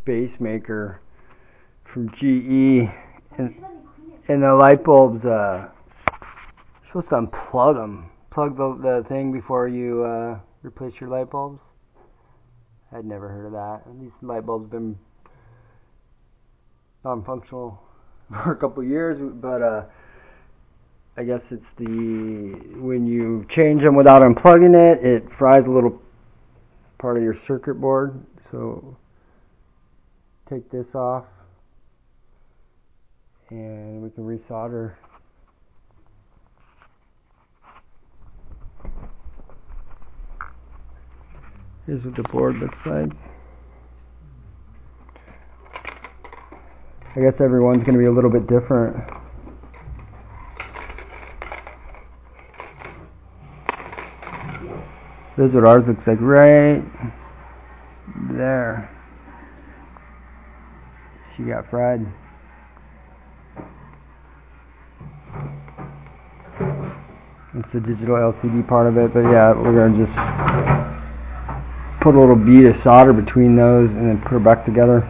Space Maker from GE, and the light bulbs, you're supposed to unplug them. Plug the thing before you replace your light bulbs. I'd never heard of that. These light bulbs have been non-functional for a couple of years, but I guess it's when you change them without unplugging it, it fries a little part of your circuit board. So take this off and we can resolder. Here's what the board looks like. I guess everyone's going to be a little bit different. This is what ours looks like right there. She got fried. It's the digital LCD part of it, but yeah, we're going to just put a little bead of solder between those and then put it back together.